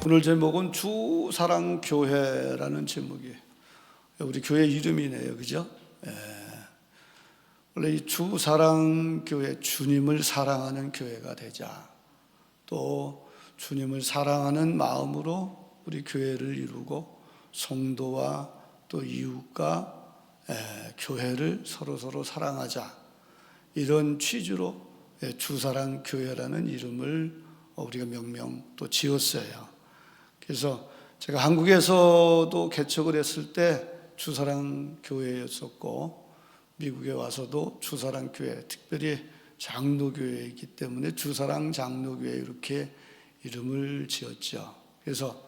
오늘 제목은 주사랑교회라는 제목이에요. 우리 교회 이름이네요, 그죠? 원래 이 주사랑교회, 주님을 사랑하는 교회가 되자, 또 주님을 사랑하는 마음으로 우리 교회를 이루고 성도와 또 이웃과 교회를 서로 사랑하자, 이런 취지로 주사랑교회라는 이름을 우리가 명명 또 지었어요. 그래서 제가 한국에서도 개척을 했을 때 주사랑교회였었고, 미국에 와서도 주사랑교회, 특별히 장로교회이기 때문에 주사랑 장로교회 이렇게 이름을 지었죠. 그래서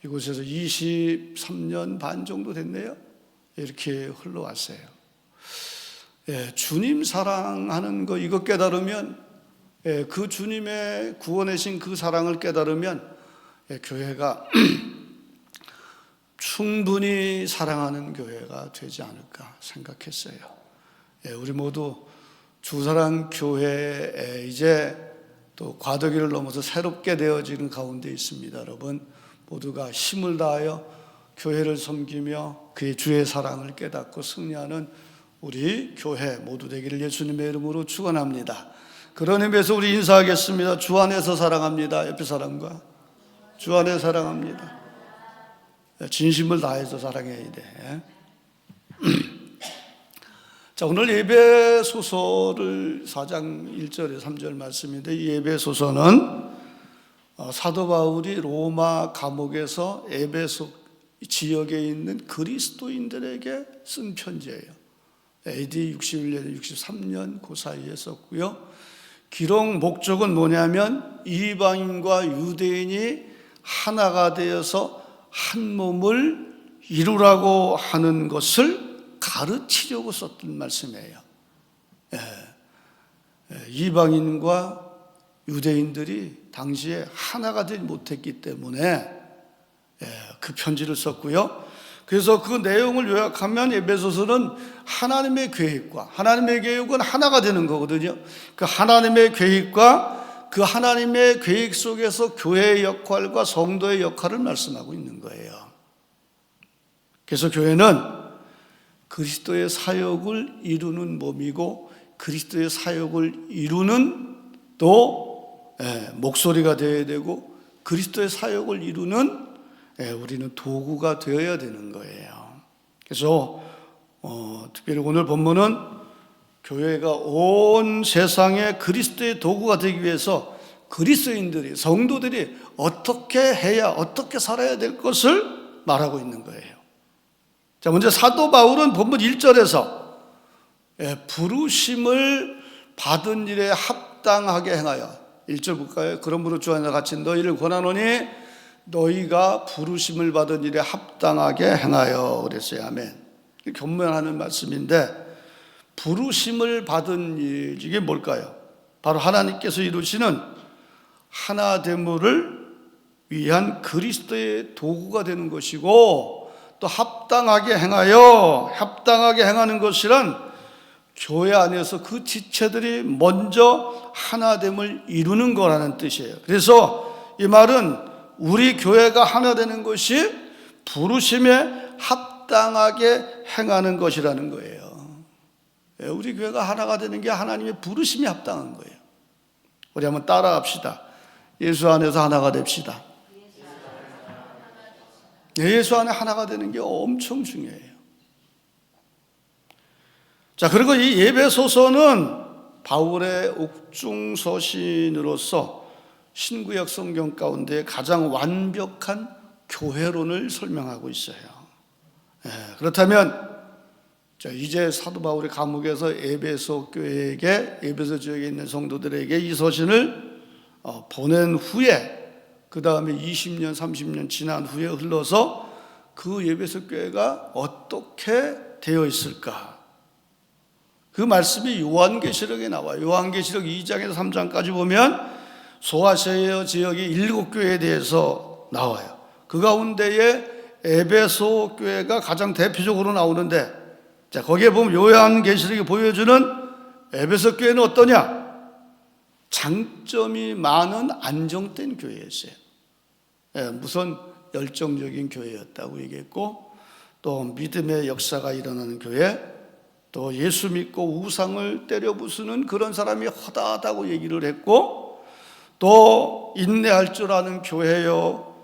이곳에서 23년 반 정도 됐네요. 이렇게 흘러왔어요. 주님 사랑하는 거, 이거 깨달으면, 그 주님의 구원하신 그 사랑을 깨달으면 교회가 충분히 사랑하는 교회가 되지 않을까 생각했어요. 우리 모두 주사랑교회에 이제 또 과도기를 넘어서 새롭게 되어지는 가운데 있습니다. 여러분 모두가 힘을 다하여 교회를 섬기며 그의 주의 사랑을 깨닫고 승리하는 우리 교회 모두 되기를 예수님의 이름으로 축원합니다. 그런 의미에서 우리 인사하겠습니다. 주 안에서 사랑합니다. 옆에 사람과 주 안에 사랑합니다. 진심을 다해서 사랑해야 돼. 자, 오늘 예배소서를 4장 1절에 3절 말씀인데, 이 예배소서는 사도 바울이 로마 감옥에서 에베소 지역에 있는 그리스도인들에게 쓴 편지예요. AD 61년, 63년 그 사이에 썼고요. 기록 목적은 뭐냐면 이방인과 유대인이 하나가 되어서 한 몸을 이루라고 하는 것을 가르치려고 썼던 말씀이에요. 이방인과 유대인들이 당시에 하나가 되지 못했기 때문에 그 편지를 썼고요. 그래서 그 내용을 요약하면 에베소서는 하나님의 계획과, 하나님의 계획은 하나가 되는 거거든요. 그 하나님의 계획과 그 하나님의 계획 속에서 교회의 역할과 성도의 역할을 말씀하고 있는 거예요. 그래서 교회는 그리스도의 사역을 이루는 몸이고, 그리스도의 사역을 이루는 또 목소리가 되어야 되고, 그리스도의 사역을 이루는 우리는 도구가 되어야 되는 거예요. 그래서 특별히 오늘 본문은 교회가 온 세상에 그리스도의 도구가 되기 위해서 그리스도인들이, 성도들이 어떻게 해야, 어떻게 살아야 될 것을 말하고 있는 거예요. 자, 먼저 사도 바울은 본문 1절에서 부르심을 받은 일에 합당하게 행하여, 1절 볼까요? 그러므로 주 안에서 같이 너희를 권하노니 너희가 부르심을 받은 일에 합당하게 행하여, 그랬어요. 아멘. 견면하는 말씀인데, 부르심을 받은 일, 이게 뭘까요? 바로 하나님께서 이루시는 하나됨을 위한 그리스도의 도구가 되는 것이고, 또 합당하게 행하여, 합당하게 행하는 것이란 교회 안에서 그 지체들이 먼저 하나됨을 이루는 거라는 뜻이에요. 그래서 이 말은 우리 교회가 하나 되는 것이 부르심에 합당하게 행하는 것이라는 거예요. 우리 교회가 하나가 되는 게 하나님의 부르심이 합당한 거예요. 우리 한번 따라합시다. 예수 안에서 하나가 됩시다. 예수 안에 하나가 되는 게 엄청 중요해요. 자, 그리고 이 예배소서는 바울의 옥중서신으로서 신구약 성경 가운데 가장 완벽한 교회론을 설명하고 있어요. 그렇다면 이제 사도 바울이 감옥에서 에베소 교회에게, 에베소 지역에 있는 성도들에게 이 서신을 보낸 후에, 그 다음에 20년, 30년 지난 후에 흘러서 그 에베소 교회가 어떻게 되어 있을까? 그 말씀이 요한계시록에 나와요. 요한계시록 2장에서 3장까지 보면 소아시아 지역의 7교회에 대해서 나와요. 그 가운데에 에베소 교회가 가장 대표적으로 나오는데, 자, 거기에 보면 요한계시록이 보여주는 에베소 교회는 어떠냐? 장점이 많은 안정된 교회였어요. 무슨 열정적인 교회였다고 얘기했고, 또 믿음의 역사가 일어나는 교회, 또 예수 믿고 우상을 때려 부수는 그런 사람이 허다하다고 얘기를 했고, 또 인내할 줄 아는 교회요,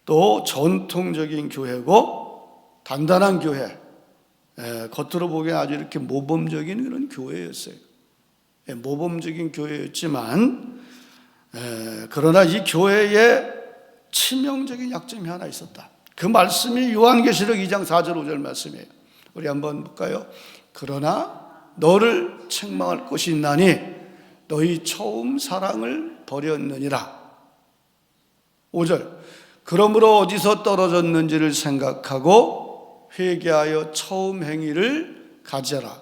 또 전통적인 교회고 단단한 교회, 겉으로 보기엔 아주 이렇게 모범적인 그런 교회였어요. 모범적인 교회였지만, 그러나 이 교회에 치명적인 약점이 하나 있었다. 그 말씀이 요한계시록 2장 4절 5절 말씀이에요. 우리 한번 볼까요? 그러나 너를 책망할 것이 있나니 너희 처음 사랑을 버렸느니라. 5절, 그러므로 어디서 떨어졌는지를 생각하고 회개하여 처음 행위를 가져라.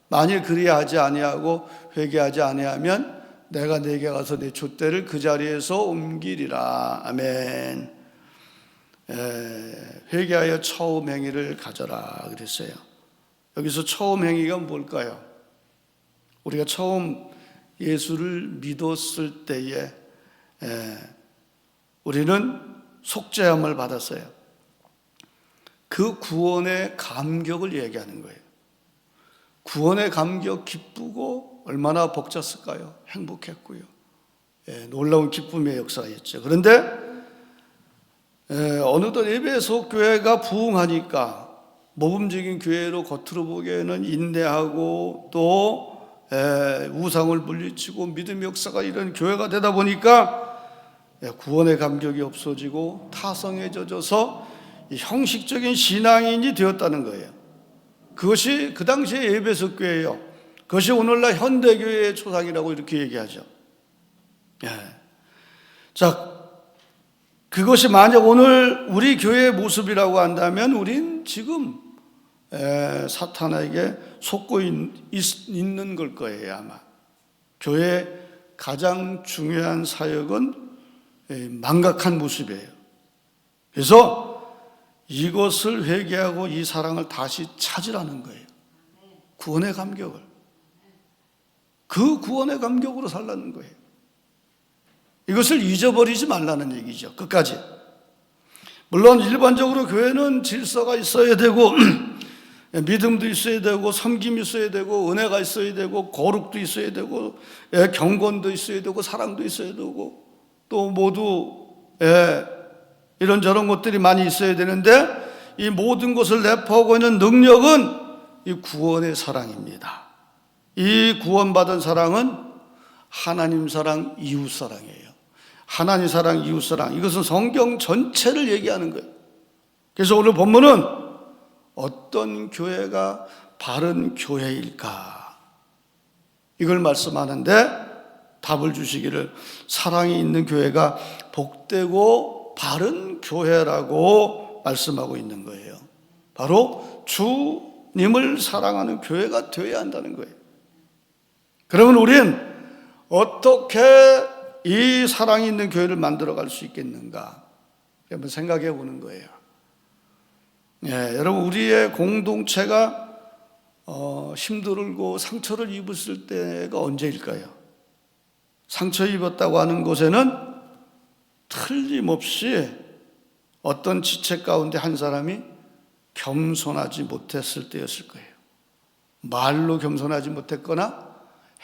만일 그리하지 아니하고 회개하지 아니하면 내가 내게 가서 내 촛대를 그 자리에서 옮기리라. 아멘. 회개하여 처음 행위를 가져라 그랬어요. 여기서 처음 행위가 뭘까요? 우리가 처음 예수를 믿었을 때에 우리는 속죄함을 받았어요. 그 구원의 감격을 얘기하는 거예요. 구원의 감격, 기쁘고 얼마나 벅찼을까요? 행복했고요. 놀라운 기쁨의 역사였죠. 그런데 어느덧 에베소 교회가 부흥하니까 모범적인 교회로 겉으로 보기에는 인내하고 또 우상을 물리치고 믿음의 역사가 이런 교회가 되다 보니까 구원의 감격이 없어지고 타성에 젖어서 형식적인 신앙인이 되었다는 거예요. 그것이 그 당시의 에베소 교회예요. 그것이 오늘날 현대교회의 초상이라고 이렇게 얘기하죠. 자, 그것이 만약 오늘 우리 교회의 모습이라고 한다면 우린 지금 사탄에게 속고 있는 걸 거예요, 아마. 교회의 가장 중요한 사역은 망각한 모습이에요. 그래서 이것을 회개하고 이 사랑을 다시 찾으라는 거예요. 구원의 감격을. 그 구원의 감격으로 살라는 거예요. 이것을 잊어버리지 말라는 얘기죠. 끝까지. 물론 일반적으로 교회는 질서가 있어야 되고 믿음도 있어야 되고 섬김이 있어야 되고 은혜가 있어야 되고 거룩도 있어야 되고 경건도 있어야 되고 사랑도 있어야 되고 또 모두 이런저런 것들이 많이 있어야 되는데 이 모든 것을 내포하고 있는 능력은 이 구원의 사랑입니다. 이 구원받은 사랑은 하나님 사랑, 이웃 사랑이에요. 하나님 사랑, 이웃 사랑, 이것은 성경 전체를 얘기하는 거예요. 그래서 오늘 본문은 어떤 교회가 바른 교회일까? 이걸 말씀하는데 답을 주시기를 사랑이 있는 교회가 복되고 바른 교회라고 말씀하고 있는 거예요. 바로 주님을 사랑하는 교회가 되어야 한다는 거예요. 그러면 우린 어떻게 이 사랑이 있는 교회를 만들어갈 수 있겠는가? 한번 생각해 보는 거예요. 여러분, 우리의 공동체가 힘들고 상처를 입었을 때가 언제일까요? 상처 입었다고 하는 곳에는 틀림없이 어떤 지체 가운데 한 사람이 겸손하지 못했을 때였을 거예요. 말로 겸손하지 못했거나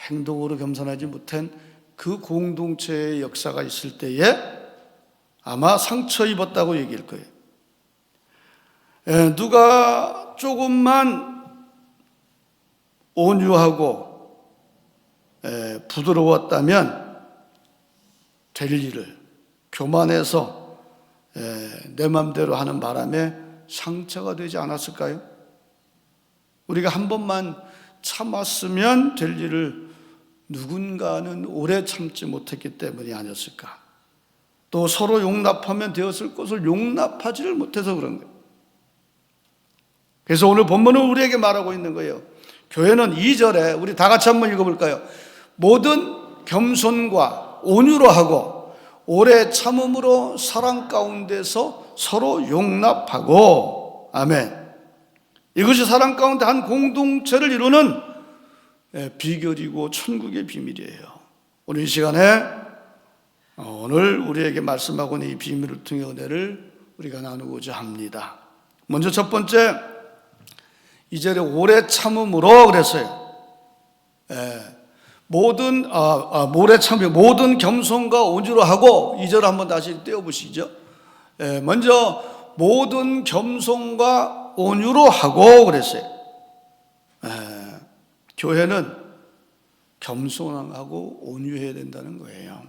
행동으로 겸손하지 못한 그 공동체의 역사가 있을 때에 아마 상처 입었다고 얘기할 거예요. 누가 조금만 온유하고 부드러웠다면 될 일을 교만해서 내 맘대로 하는 바람에 상처가 되지 않았을까요? 우리가 한 번만 참았으면 될 일을 누군가는 오래 참지 못했기 때문이 아니었을까? 또 서로 용납하면 되었을 것을 용납하지를 못해서 그런 거예요. 그래서 오늘 본문은 우리에게 말하고 있는 거예요. 교회는 2절에 우리 다 같이 한번 읽어볼까요? 모든 겸손과 온유로 하고 오래 참음으로 사랑 가운데서 서로 용납하고. 아멘. 이것이 사랑 가운데 한 공동체를 이루는 비결이고 천국의 비밀이에요. 오늘 이 시간에 오늘 우리에게 말씀하고 있는 이 비밀을 통해 은혜를 우리가 나누고자 합니다. 먼저 첫 번째, 2절에 오래 참음으로 그랬어요. 모든 겸손과 온유로 하고, 2절 한번 다시 떼어보시죠. 먼저 모든 겸손과 온유로 하고 그랬어요. 교회는 겸손하고 온유해야 된다는 거예요.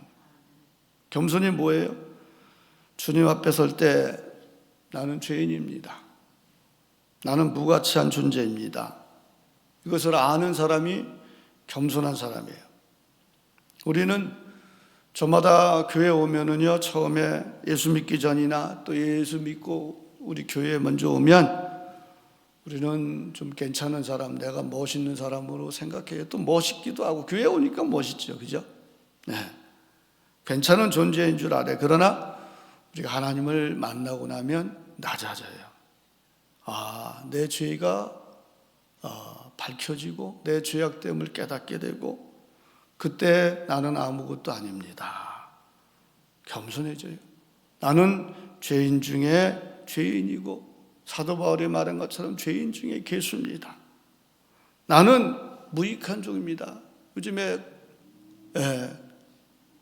겸손이 뭐예요? 주님 앞에 설 때 나는 죄인입니다. 나는 무가치한 존재입니다. 이것을 아는 사람이 겸손한 사람이에요. 우리는 저마다 교회 오면은요, 처음에 예수 믿기 전이나 또 예수 믿고 우리 교회에 먼저 오면 우리는 좀 괜찮은 사람, 내가 멋있는 사람으로 생각해요. 또 멋있기도 하고, 교회 오니까 멋있죠. 그죠? 네. 괜찮은 존재인 줄 알아요. 그러나 우리가 하나님을 만나고 나면 낮아져요. 내 죄가 밝혀지고 내 죄악됨을 깨닫게 되고, 그때 나는 아무것도 아닙니다. 겸손해져요. 나는 죄인 중에 죄인이고, 사도 바울이 말한 것처럼 죄인 중에 괴수입니다. 나는 무익한 종입니다. 요즘에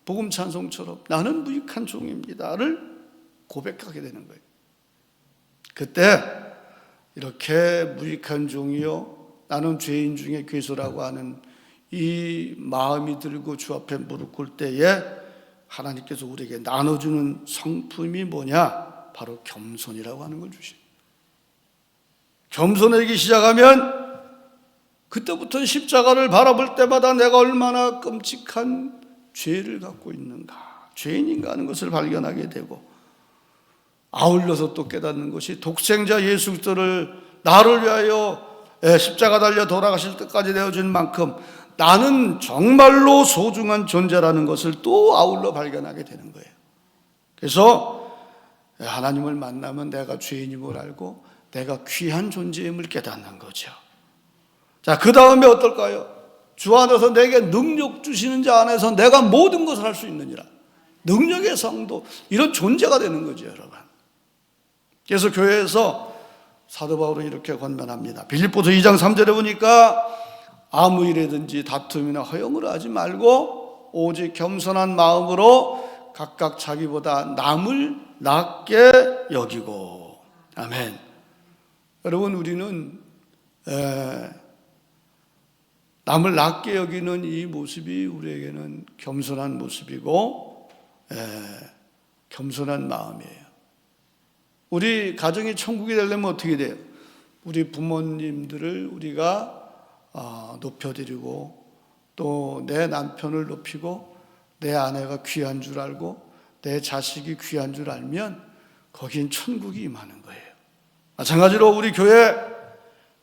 복음 찬송처럼 나는 무익한 종입니다를 고백하게 되는 거예요. 그때 이렇게 무익한 종이요, 나는 죄인 중에 괴수라고 하는 이 마음이 들고 주 앞에 무릎 꿇을 때에 하나님께서 우리에게 나눠주는 성품이 뭐냐? 바로 겸손이라고 하는 걸 주십니다. 겸손하기 시작하면 그때부터는 십자가를 바라볼 때마다 내가 얼마나 끔찍한 죄를 갖고 있는가, 죄인인가 하는 것을 발견하게 되고, 아울러서 또 깨닫는 것이 독생자 예수 그리스도를 나를 위하여 십자가 달려 돌아가실 때까지 내어준 만큼 나는 정말로 소중한 존재라는 것을 또 아울러 발견하게 되는 거예요. 그래서 하나님을 만나면 내가 죄인임을 알고 내가 귀한 존재임을 깨닫는 거죠. 자, 그 다음에 어떨까요? 주 안에서 내게 능력 주시는 자 안에서 내가 모든 것을 할 수 있느니라. 능력의 성도, 이런 존재가 되는 거죠, 여러분. 그래서 교회에서 사도 바울은 이렇게 권면합니다. 빌립보서 2장 3절에 보니까 아무 일에든지 다툼이나 허용을 하지 말고 오직 겸손한 마음으로 각각 자기보다 남을 낮게 여기고. 아멘. 여러분, 우리는 남을 낮게 여기는 이 모습이 우리에게는 겸손한 모습이고 겸손한 마음이에요. 우리 가정이 천국이 되려면 어떻게 돼요? 우리 부모님들을 우리가 높여드리고, 또 내 남편을 높이고, 내 아내가 귀한 줄 알고, 내 자식이 귀한 줄 알면 거긴 천국이 임하는 거예요. 마찬가지로 우리 교회,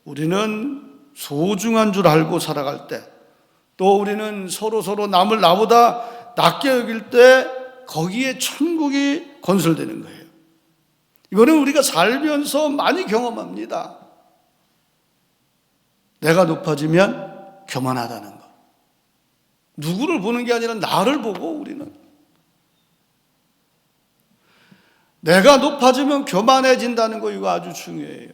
우리는 소중한 줄 알고 살아갈 때, 또 우리는 서로 남을 나보다 낮게 여길 때 거기에 천국이 건설되는 거예요. 이거는 우리가 살면서 많이 경험합니다. 내가 높아지면 교만하다는 것. 누구를 보는 게 아니라 나를 보고 우리는. 내가 높아지면 교만해진다는 거, 이거 아주 중요해요.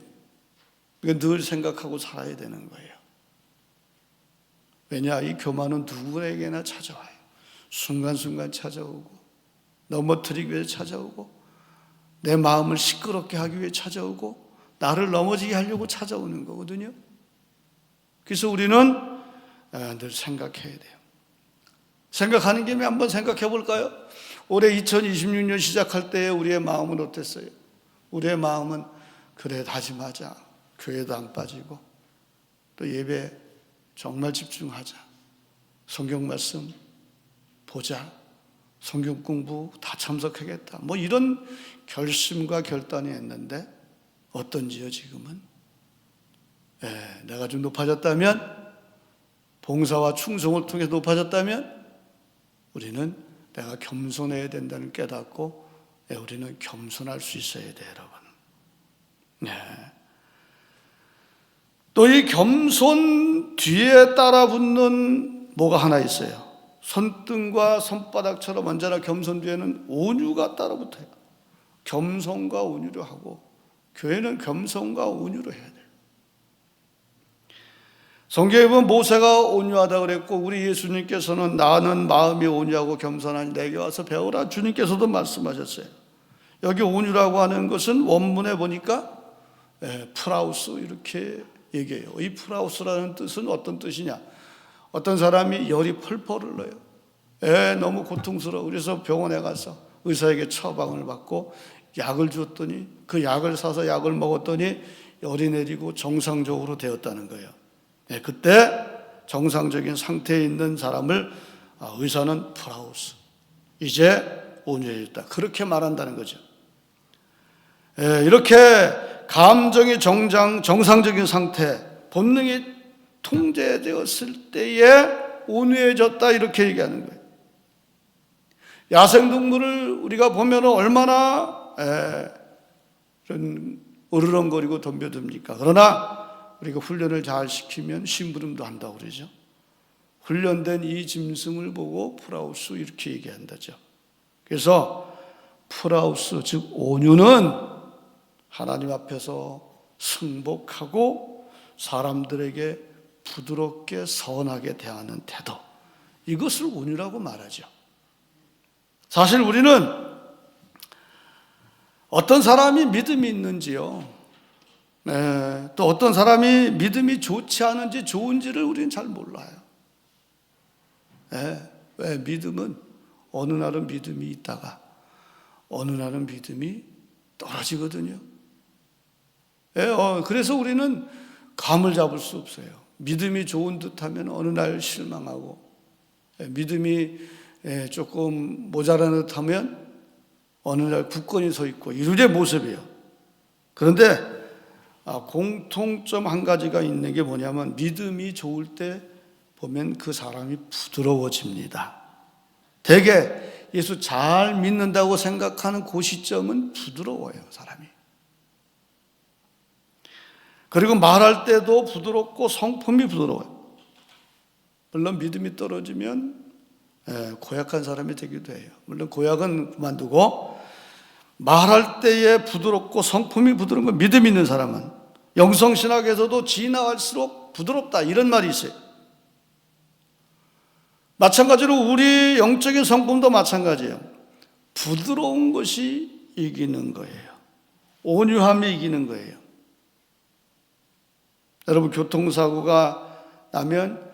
이거 늘 생각하고 살아야 되는 거예요. 왜냐? 이 교만은 누구에게나 찾아와요. 순간순간 찾아오고, 넘어뜨리기 위해 찾아오고, 내 마음을 시끄럽게 하기 위해 찾아오고, 나를 넘어지게 하려고 찾아오는 거거든요. 그래서 우리는 늘 생각해야 돼요. 생각하는 김에 한번 생각해 볼까요? 올해 2026년 시작할 때 우리의 마음은 어땠어요? 우리의 마음은 그래, 다짐하자. 교회도 안 빠지고, 또 예배 정말 집중하자. 성경 말씀 보자. 성경 공부 다 참석하겠다. 뭐 이런 결심과 결단이 했는데 어떤지요, 지금은? 내가 좀 높아졌다면, 봉사와 충성을 통해서 높아졌다면, 우리는 내가 겸손해야 된다는 깨닫고, 우리는 겸손할 수 있어야 돼요, 여러분. 또 이 겸손 뒤에 따라 붙는 뭐가 하나 있어요. 손등과 손바닥처럼 언제나 겸손 뒤에는 온유가 따라붙어요. 겸손과 온유로 하고, 교회는 겸손과 온유로 해야 돼요. 성경에 보면 모세가 온유하다 그랬고, 우리 예수님께서는 나는 마음이 온유하고 겸손하니 내게 와서 배우라, 주님께서도 말씀하셨어요. 여기 온유라고 하는 것은 원문에 보니까 프라우스 이렇게 얘기해요. 이 프라우스라는 뜻은 어떤 뜻이냐? 어떤 사람이 열이 펄펄 흘러요. 너무 고통스러워. 그래서 병원에 가서 의사에게 처방을 받고 약을 줬더니, 그 약을 사서 약을 먹었더니 열이 내리고 정상적으로 되었다는 거예요. 그때 정상적인 상태에 있는 사람을 의사는 프라우스, 이제 온유해졌다, 그렇게 말한다는 거죠. 이렇게 감정이 정상적인 상태, 본능이 통제되었을 때에 온유해졌다, 이렇게 얘기하는 거예요. 야생동물을 우리가 보면 얼마나 으르렁거리고 덤벼듭니까? 그러나 우리가 훈련을 잘 시키면 심부름도 한다고 그러죠. 훈련된 이 짐승을 보고 프라우스 이렇게 얘기한다죠. 그래서 프라우스, 즉 온유는 하나님 앞에서 승복하고 사람들에게 부드럽게 선하게 대하는 태도, 이것을 온유라고 말하죠. 사실 우리는 어떤 사람이 믿음이 있는지요, 또 어떤 사람이 믿음이 좋지 않은지 좋은지를 우리는 잘 몰라요. 왜? 믿음은 어느 날은 믿음이 있다가 어느 날은 믿음이 떨어지거든요. 그래서 우리는 감을 잡을 수 없어요. 믿음이 좋은 듯하면 어느 날 실망하고, 믿음이 조금 모자라는 듯하면 어느 날 굳건히 서 있고, 이루의 모습이에요. 그런데 공통점 한 가지가 있는 게 뭐냐면, 믿음이 좋을 때 보면 그 사람이 부드러워집니다. 대개 예수 잘 믿는다고 생각하는 그 시점은 부드러워요, 사람이. 그리고 말할 때도 부드럽고 성품이 부드러워요. 물론 믿음이 떨어지면 고약한 사람이 되기도 해요. 물론 고약은 그만두고, 말할 때에 부드럽고 성품이 부드러운 건, 믿음 있는 사람은 영성신학에서도 지나갈수록 부드럽다, 이런 말이 있어요. 마찬가지로 우리 영적인 성품도 마찬가지예요. 부드러운 것이 이기는 거예요. 온유함이 이기는 거예요. 여러분, 교통사고가 나면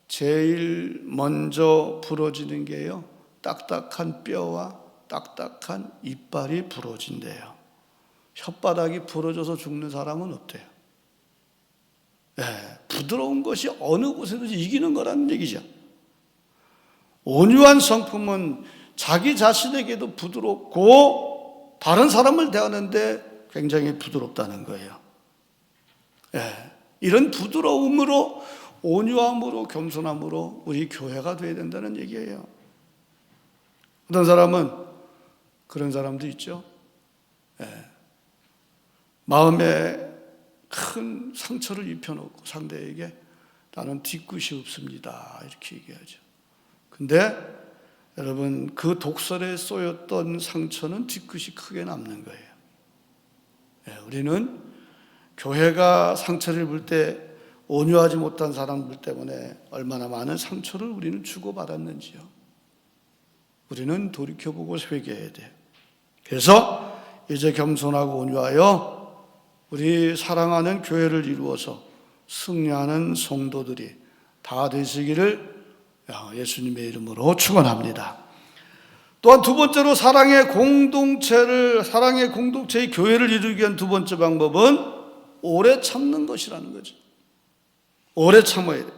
제일 먼저 부러지는 게요, 딱딱한 뼈와 딱딱한 이빨이 부러진대요. 혓바닥이 부러져서 죽는 사람은 없대요. 부드러운 것이 어느 곳에든지 이기는 거라는 얘기죠. 온유한 성품은 자기 자신에게도 부드럽고 다른 사람을 대하는데 굉장히 부드럽다는 거예요. 이런 부드러움으로, 온유함으로, 겸손함으로 우리 교회가 되어야 된다는 얘기예요. 어떤 사람은 그런 사람도 있죠. 마음에 큰 상처를 입혀놓고 상대에게 나는 뒤끝이 없습니다, 이렇게 얘기하죠. 근데 여러분, 그 독설에 쏘였던 상처는 뒤끝이 크게 남는 거예요. 우리는 교회가 상처를 입을 때 온유하지 못한 사람들 때문에 얼마나 많은 상처를 우리는 주고받았는지요. 우리는 돌이켜보고 회개해야 돼요. 그래서 이제 겸손하고 온유하여 우리 사랑하는 교회를 이루어서 승리하는 성도들이 다 되시기를 예수님의 이름으로 축원합니다. 또한 두 번째로 사랑의 공동체의 교회를 이루기 위한 두 번째 방법은 오래 참는 것이라는 거죠. 오래 참아야 돼요.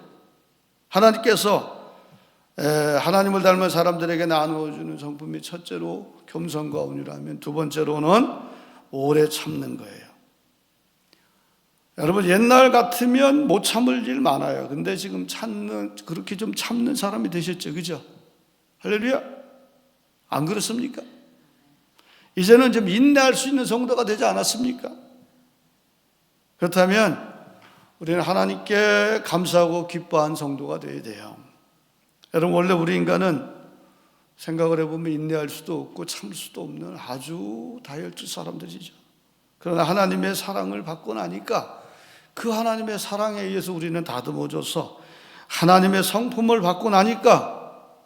하나님께서 하나님을 닮은 사람들에게 나누어주는 성품이 첫째로 겸손과 온유라면, 두 번째로는 오래 참는 거예요. 여러분, 옛날 같으면 못 참을 일 많아요. 근데 지금 그렇게 좀 참는 사람이 되셨죠, 그죠? 할렐루야. 안 그렇습니까? 이제는 좀 인내할 수 있는 성도가 되지 않았습니까? 그렇다면 우리는 하나님께 감사하고 기뻐한 성도가 되어야 돼요. 여러분, 원래 우리 인간은 생각을 해보면 인내할 수도 없고 참을 수도 없는 아주 다혈질 사람들이죠. 그러나 하나님의 사랑을 받고 나니까 그 하나님의 사랑에 의해서 우리는 다듬어져서 하나님의 성품을 받고 나니까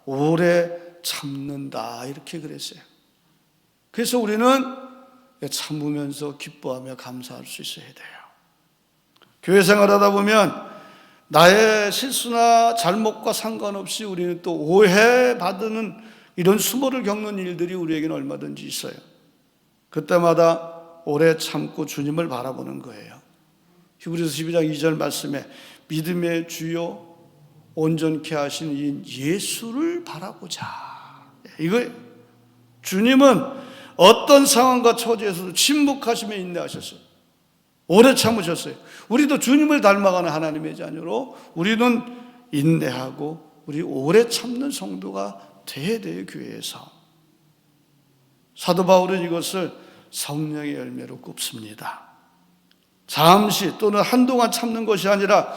오래 참는다, 이렇게 그랬어요. 그래서 우리는 참으면서 기뻐하며 감사할 수 있어야 돼요. 교회 생활하다 보면 나의 실수나 잘못과 상관없이 우리는 또 오해받는 이런 수모를 겪는 일들이 우리에게는 얼마든지 있어요. 그때마다 오래 참고 주님을 바라보는 거예요. 히브리서 12장 2절 말씀에 믿음의 주요 온전케 하신 이 예수를 바라보자, 이거예요. 주님은 어떤 상황과 처지에서도 침묵하시며 인내하셨어요. 오래 참으셨어요. 우리도 주님을 닮아가는 하나님의 자녀로 우리는 인내하고 우리 오래 참는 성도가 돼야 돼요, 교회에서. 사도 바울은 이것을 성령의 열매로 꼽습니다. 잠시 또는 한동안 참는 것이 아니라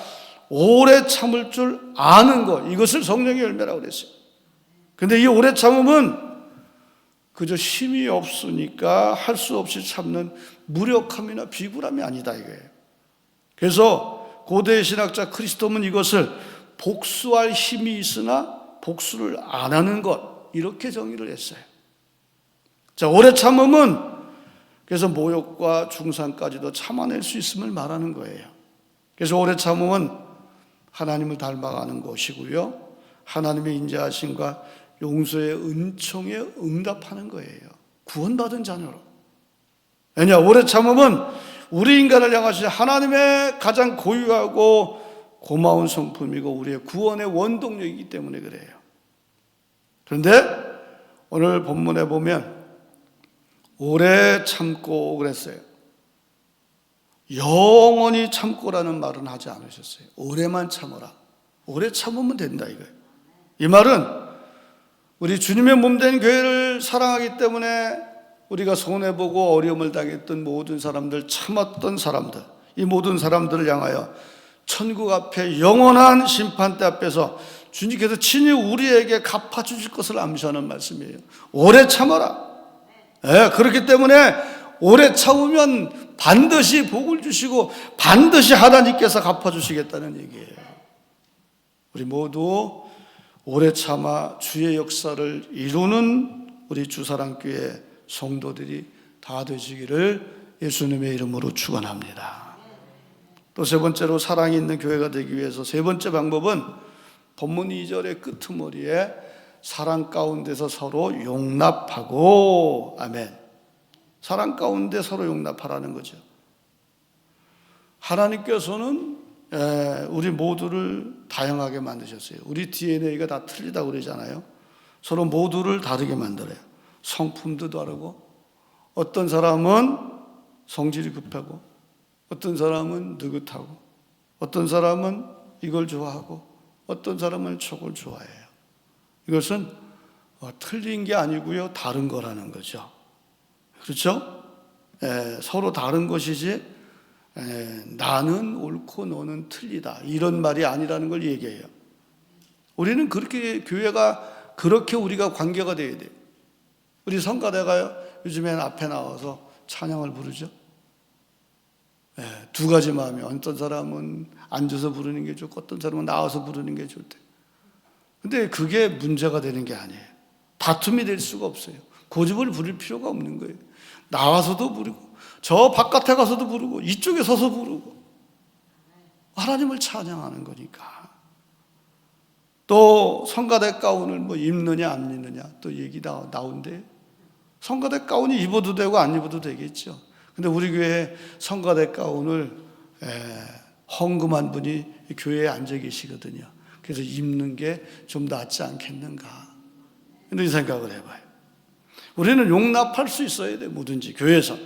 오래 참을 줄 아는 것, 이것을 성령의 열매라고 그랬어요. 근데 이 오래 참음은 그저 힘이 없으니까 할 수 없이 참는 무력함이나 비굴함이 아니다, 이거예요. 그래서 고대 신학자 크리스토는 이것을 복수할 힘이 있으나 복수를 안 하는 것, 이렇게 정의를 했어요. 자, 오래 참음은 그래서 모욕과 중상까지도 참아낼 수 있음을 말하는 거예요. 그래서 오래 참음은 하나님을 닮아가는 것이고요, 하나님의 인자하심과 용서의 은총에 응답하는 거예요. 구원받은 자녀로. 왜냐, 오래 참음은 우리 인간을 향하신 하나님의 가장 고유하고 고마운 성품이고 우리의 구원의 원동력이기 때문에 그래요. 그런데 오늘 본문에 보면 오래 참고 그랬어요. 영원히 참고라는 말은 하지 않으셨어요. 오래만 참어라. 오래 참으면 된다, 이거예요. 이 말은 우리 주님의 몸된 교회를 사랑하기 때문에 우리가 손해보고 어려움을 당했던 모든 사람들, 참았던 사람들, 이 모든 사람들을 향하여 천국 앞에 영원한 심판대 앞에서 주님께서 친히 우리에게 갚아주실 것을 암시하는 말씀이에요. 오래 참아라. 네, 그렇기 때문에 오래 참으면 반드시 복을 주시고 반드시 하나님께서 갚아주시겠다는 얘기예요. 우리 모두 오래 참아 주의 역사를 이루는 우리 주사랑교회 성도들이 다 되시기를 예수님의 이름으로 축원합니다. 또 세 번째로 사랑이 있는 교회가 되기 위해서 세 번째 방법은 본문 2절의 끄트머리에 사랑 가운데서 서로 용납하고, 아멘. 사랑 가운데 서로 용납하라는 거죠. 하나님께서는 우리 모두를 다양하게 만드셨어요. 우리 DNA가 다 틀리다고 그러잖아요. 서로 모두를 다르게 만들어요. 성품도 다르고, 어떤 사람은 성질이 급하고, 어떤 사람은 느긋하고, 어떤 사람은 이걸 좋아하고, 어떤 사람은 저걸 좋아해요. 이것은 틀린 게 아니고요, 다른 거라는 거죠. 그렇죠? 서로 다른 것이지 나는 옳고 너는 틀리다, 이런 말이 아니라는 걸 얘기해요. 우리는 그렇게, 교회가 그렇게 우리가 관계가 돼야 돼요. 우리 성가대가요, 요즘에는 앞에 나와서 찬양을 부르죠. 두 가지 마음이, 어떤 사람은 앉아서 부르는 게 좋고 어떤 사람은 나와서 부르는 게 좋대. 근데 그게 문제가 되는 게 아니에요. 다툼이 될 수가 없어요. 고집을 부릴 필요가 없는 거예요. 나와서도 부르고 저 바깥에 가서도 부르고 이쪽에 서서 부르고 하나님을 찬양하는 거니까. 또 성가대 가운을 뭐 입느냐 안 입느냐 또 얘기 나온대. 성가대 가운이 입어도 되고 안 입어도 되겠죠. 근데 우리 교회 성가대 가운을 헌금한 분이 교회에 앉아 계시거든요. 그래서 입는 게 좀 낫지 않겠는가, 이런 생각을 해봐요. 우리는 용납할 수 있어야 돼, 뭐든지 교회에서.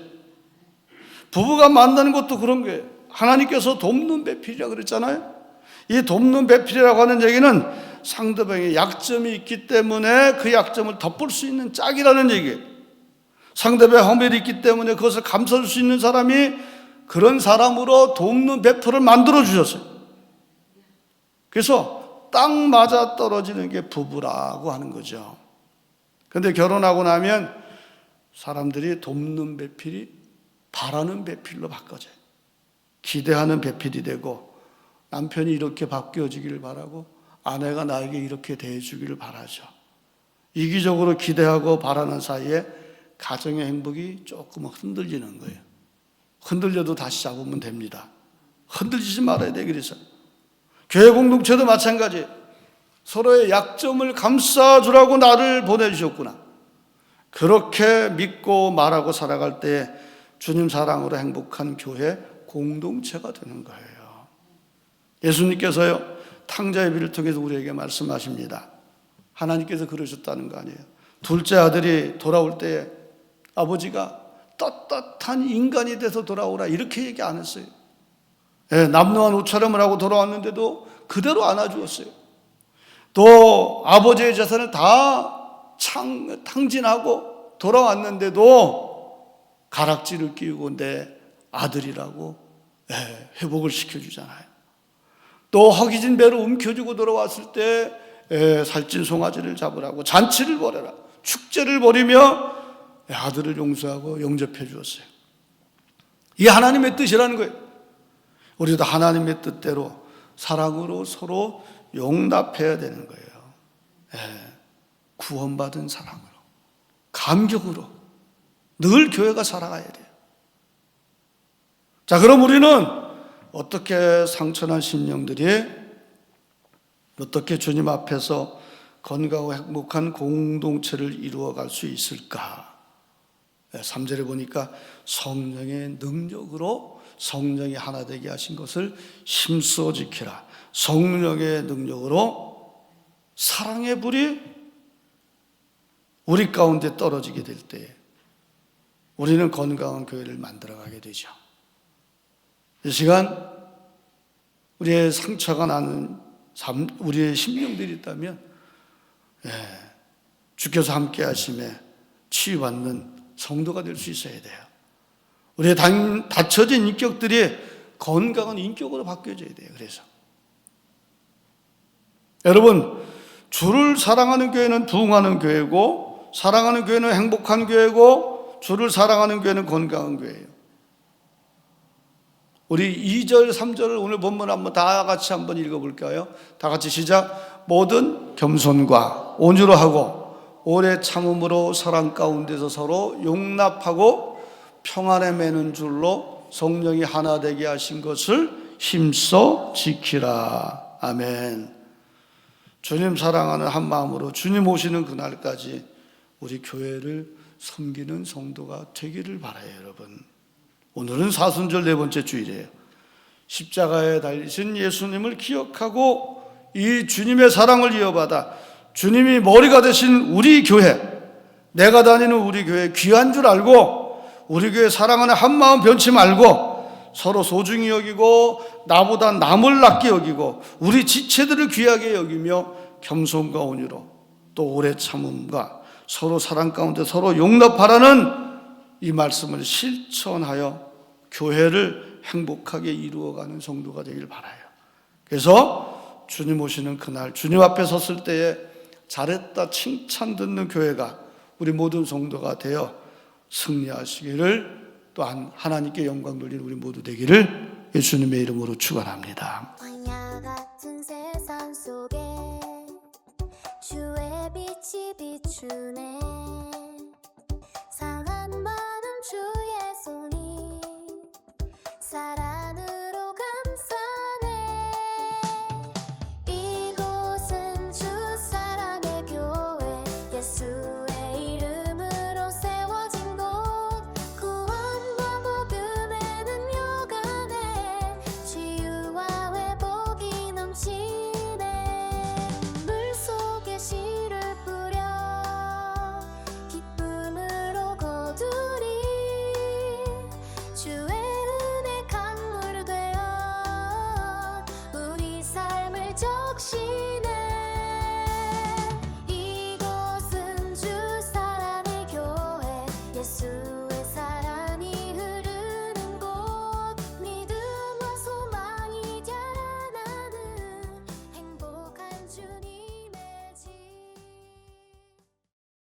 부부가 만나는 것도 그런 거예요. 하나님께서 돕는 배필이라고 그랬잖아요. 이 돕는 배필이라고 하는 얘기는 상대방의 약점이 있기 때문에 그 약점을 덮을 수 있는 짝이라는 얘기예요. 상대방의 허물이 있기 때문에 그것을 감싸줄 수 있는 사람이 그런 사람으로 돕는 배필을 만들어 주셨어요. 그래서 딱 맞아 떨어지는 게 부부라고 하는 거죠. 근데 결혼하고 나면 사람들이 돕는 배필이 바라는 배필로 바꿔져요. 기대하는 배필이 되고, 남편이 이렇게 바뀌어지기를 바라고 아내가 나에게 이렇게 대해주기를 바라죠. 이기적으로 기대하고 바라는 사이에 가정의 행복이 조금 흔들리는 거예요. 흔들려도 다시 잡으면 됩니다. 흔들리지 말아야 돼. 그래서 교회 공동체도 마찬가지예요. 서로의 약점을 감싸주라고 나를 보내주셨구나. 그렇게 믿고 말하고 살아갈 때 주님 사랑으로 행복한 교회 공동체가 되는 거예요. 예수님께서요, 탕자의 비를 통해서 우리에게 말씀하십니다. 하나님께서 그러셨다는 거 아니에요. 둘째 아들이 돌아올 때 아버지가 떳떳한 인간이 돼서 돌아오라 이렇게 얘기 안 했어요. 남루한 옷차림을 하고 돌아왔는데도 그대로 안아주었어요. 또 아버지의 재산을 다 탕진하고 돌아왔는데도 가락지를 끼우고 내 아들이라고 회복을 시켜주잖아요. 또 허기진 배로 움켜쥐고 돌아왔을 때 살찐 송아지를 잡으라고 잔치를 벌여라, 축제를 벌이며 아들을 용서하고 영접해 주었어요. 이게 하나님의 뜻이라는 거예요. 우리도 하나님의 뜻대로 사랑으로 서로 용납해야 되는 거예요. 구원받은 사랑으로, 감격으로 늘 교회가 살아가야 돼요. 자, 그럼 우리는 어떻게 상처난 심령들이 어떻게 주님 앞에서 건강하고 행복한 공동체를 이루어갈 수 있을까? 3절에 보니까 성령의 능력으로 성령이 하나 되게 하신 것을 힘써 지키라. 성령의 능력으로 사랑의 불이 우리 가운데 떨어지게 될 때 우리는 건강한 교회를 만들어가게 되죠. 이 시간 우리의 상처가 나는 우리의 심령들이 있다면 주께서 함께 하심에 치유받는 성도가 될 수 있어야 돼요. 우리의 닫혀진 인격들이 건강한 인격으로 바뀌어져야 돼요. 그래서 여러분, 주를 사랑하는 교회는 부흥하는 교회고, 사랑하는 교회는 행복한 교회고, 주를 사랑하는 교회는 건강한 교회예요. 우리 2절, 3절을 오늘 본문 한번 다 같이 한번 읽어볼까요? 다 같이 시작. 모든 겸손과 온유로 하고 오래 참음으로 사랑 가운데서 서로 용납하고 평안에 매는 줄로 성령이 하나 되게 하신 것을 힘써 지키라. 아멘. 주님 사랑하는 한 마음으로 주님 오시는 그날까지 우리 교회를 섬기는 성도가 되기를 바라요. 여러분, 오늘은 사순절 네 번째 주일이에요. 십자가에 달리신 예수님을 기억하고 이 주님의 사랑을 이어받아 주님이 머리가 되신 우리 교회, 내가 다니는 우리 교회 귀한 줄 알고 우리 교회 사랑하는 한 마음 변치 말고 서로 소중히 여기고 나보다 남을 낮게 여기고 우리 지체들을 귀하게 여기며 겸손과 온유로 또 오래 참음과 서로 사랑 가운데 서로 용납하라는 이 말씀을 실천하여 교회를 행복하게 이루어가는 성도가 되길 바라요. 그래서 주님 오시는 그날 주님 앞에 섰을 때에 잘했다 칭찬 듣는 교회가 우리 모든 성도가 되어 승리하시기를, 또한 하나님께 영광 돌리는 우리 모두 되기를 예수님의 이름으로 축원합니다. 광야 같은 세상 속에 주의 빛이 비추네. 상한 마음 주의 손이 살아